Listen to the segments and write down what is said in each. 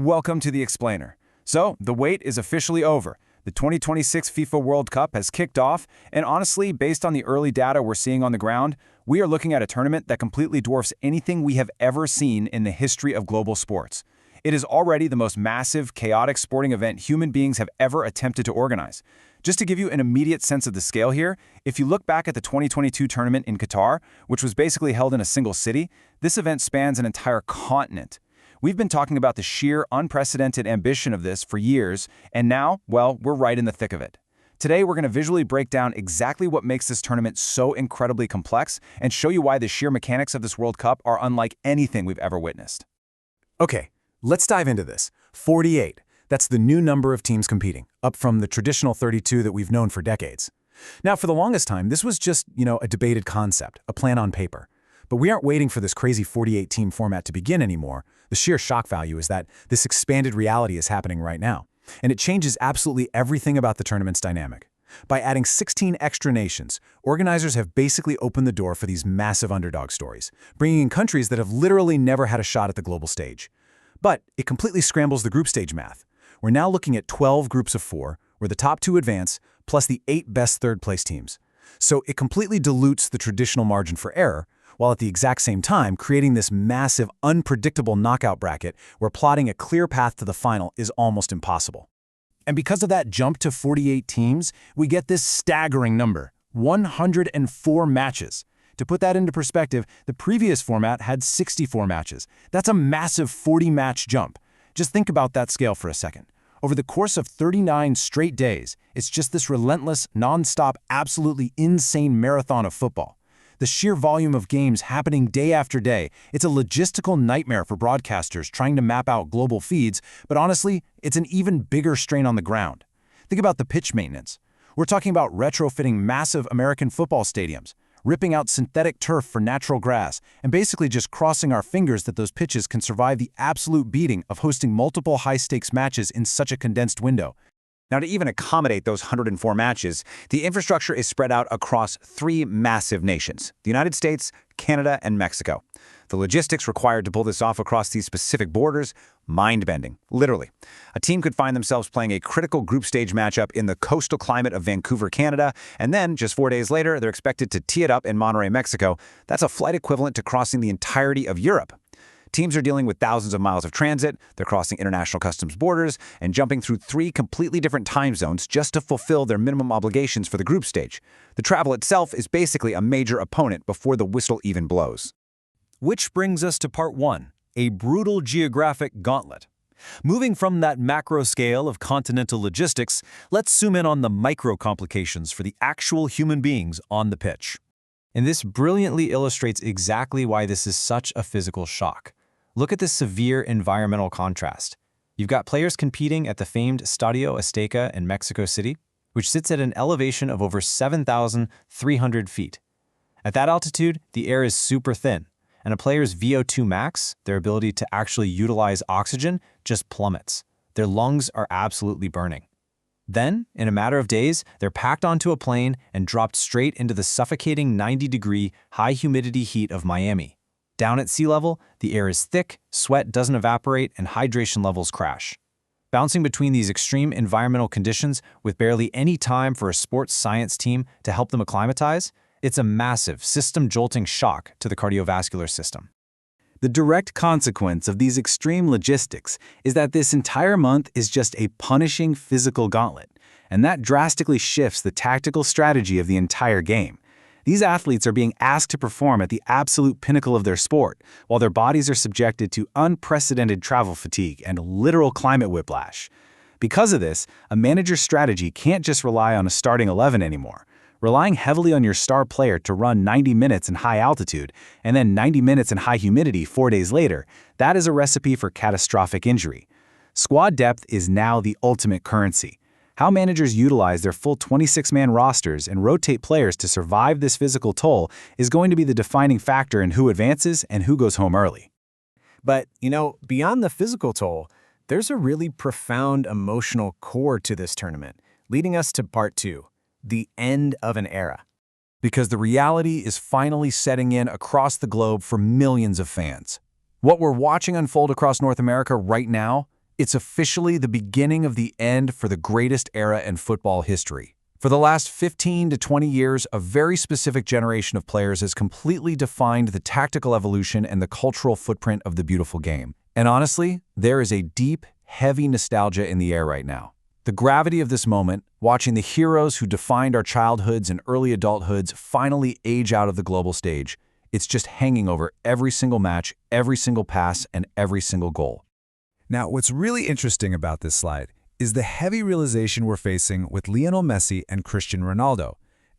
Welcome to the Explainer. So, the wait is officially over. The 2026 FIFA World Cup has kicked off, and honestly, based on the early data we're seeing on the ground, we are looking at a tournament that completely dwarfs anything we have ever seen in the history of global sports. It is already the most massive, chaotic sporting event human beings have ever attempted to organize. Just to give you an immediate sense of the scale here, if you look back at the 2022 tournament in Qatar, which was basically held in a single city, this event spans an entire continent. We've been talking about the sheer, unprecedented ambition of this for years, and now, well, we're right in the thick of it. Today, we're going to visually break down exactly what makes this tournament so incredibly complex and show you why the sheer mechanics of this World Cup are unlike anything we've ever witnessed. Okay, let's dive into this. 48. That's the new number of teams competing, up from the traditional 32 that we've known for decades. Now, for the longest time, this was just, a debated concept, a plan on paper. But we aren't waiting for this crazy 48-team format to begin anymore. The sheer shock value is that this expanded reality is happening right now. And it changes absolutely everything about the tournament's dynamic. By adding 16 extra nations, organizers have basically opened the door for these massive underdog stories, bringing in countries that have literally never had a shot at the global stage. But it completely scrambles the group stage math. We're now looking at 12 groups of 4, where the top 2 advance, plus the 8 best third-place teams. So it completely dilutes the traditional margin for error, while at the exact same time creating this massive, unpredictable knockout bracket where plotting a clear path to the final is almost impossible. And because of that jump to 48 teams, we get this staggering number, 104 matches. To put that into perspective, the previous format had 64 matches. That's a massive 40-match jump. Just think about that scale for a second. Over the course of 39 straight days, it's just this relentless, non-stop, absolutely insane marathon of football. The sheer volume of games happening day after day, it's a logistical nightmare for broadcasters trying to map out global feeds, but honestly, it's an even bigger strain on the ground. Think about the pitch maintenance. We're talking about retrofitting massive American football stadiums, ripping out synthetic turf for natural grass, and basically just crossing our fingers that those pitches can survive the absolute beating of hosting multiple high-stakes matches in such a condensed window. Now, to even accommodate those 104 matches, the infrastructure is spread out across 3 massive nations: the United States, Canada, and Mexico. The logistics required to pull this off across these specific borders, mind-bending, literally. A team could find themselves playing a critical group stage matchup in the coastal climate of Vancouver, Canada, and then, just 4 days later, they're expected to tee it up in Monterrey, Mexico. That's a flight equivalent to crossing the entirety of Europe. Teams are dealing with thousands of miles of transit, they're crossing international customs borders, and jumping through 3 completely different time zones just to fulfill their minimum obligations for the group stage. The travel itself is basically a major opponent before the whistle even blows. Which brings us to part 1, a brutal geographic gauntlet. Moving from that macro scale of continental logistics, let's zoom in on the micro complications for the actual human beings on the pitch. And this brilliantly illustrates exactly why this is such a physical shock. Look at this severe environmental contrast. You've got players competing at the famed Estadio Azteca in Mexico City, which sits at an elevation of over 7,300 feet. At that altitude, the air is super thin, and a player's VO2 max, their ability to actually utilize oxygen, just plummets. Their lungs are absolutely burning. Then, in a matter of days, they're packed onto a plane and dropped straight into the suffocating 90-degree, high-humidity heat of Miami. Down at sea level, the air is thick, sweat doesn't evaporate, and hydration levels crash. Bouncing between these extreme environmental conditions with barely any time for a sports science team to help them acclimatize, it's a massive, system-jolting shock to the cardiovascular system. The direct consequence of these extreme logistics is that this entire month is just a punishing physical gauntlet, and that drastically shifts the tactical strategy of the entire game. These athletes are being asked to perform at the absolute pinnacle of their sport, while their bodies are subjected to unprecedented travel fatigue and literal climate whiplash. Because of this, a manager's strategy can't just rely on a starting 11 anymore. Relying heavily on your star player to run 90 minutes in high altitude and then 90 minutes in high humidity 4 days later, that is a recipe for catastrophic injury. Squad depth is now the ultimate currency. How managers utilize their full 26-man rosters and rotate players to survive this physical toll is going to be the defining factor in who advances and who goes home early. But, beyond the physical toll, there's a really profound emotional core to this tournament, leading us to part 2. The end of an era. Because the reality is finally setting in across the globe for millions of fans. What we're watching unfold across North America right now It's officially the beginning of the end for the greatest era in football history. For the last 15 to 20 years, a very specific generation of players has completely defined the tactical evolution and the cultural footprint of the beautiful game. And honestly, there is a deep, heavy nostalgia in the air right now. The gravity of this moment, watching the heroes who defined our childhoods and early adulthoods finally age out of the global stage, it's just hanging over every single match, every single pass, and every single goal. Now, what's really interesting about this slide is the heavy realization we're facing with Lionel Messi and Cristiano Ronaldo.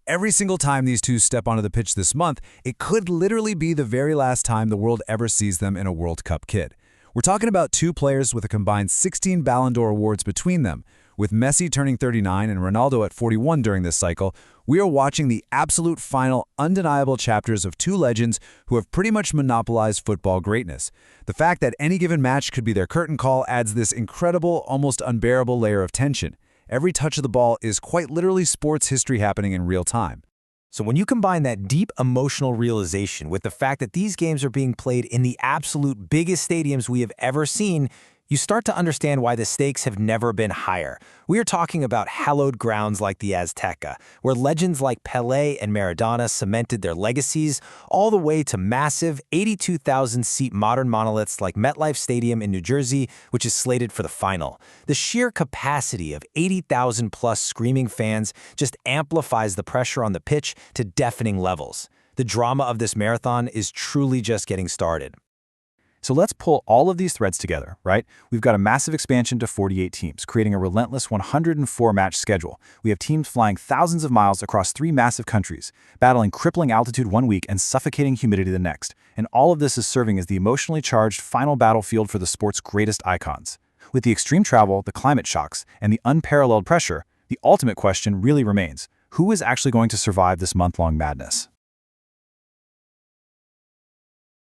Every single time these two step onto the pitch this month, it could literally be the very last time the world ever sees them in a World Cup kit. We're talking about two players with a combined 16 Ballon d'Or awards between them. With Messi turning 39 and Ronaldo at 41 during this cycle, we are watching the absolute final, undeniable chapters of two legends who have pretty much monopolized football greatness. The fact that any given match could be their curtain call adds this incredible, almost unbearable layer of tension. Every touch of the ball is quite literally sports history happening in real time. So when you combine that deep emotional realization with the fact that these games are being played in the absolute biggest stadiums we have ever seen, you start to understand why the stakes have never been higher. We are talking about hallowed grounds like the Azteca, where legends like Pelé and Maradona cemented their legacies, all the way to massive 82,000-seat modern monoliths like MetLife Stadium in New Jersey, which is slated for the final. The sheer capacity of 80,000-plus screaming fans just amplifies the pressure on the pitch to deafening levels. The drama of this marathon is truly just getting started. So let's pull all of these threads together, right? We've got a massive expansion to 48 teams, creating a relentless 104-match schedule. We have teams flying thousands of miles across 3 massive countries, battling crippling altitude one week and suffocating humidity the next. And all of this is serving as the emotionally charged final battlefield for the sport's greatest icons. With the extreme travel, the climate shocks, and the unparalleled pressure, the ultimate question really remains: who is actually going to survive this month-long madness?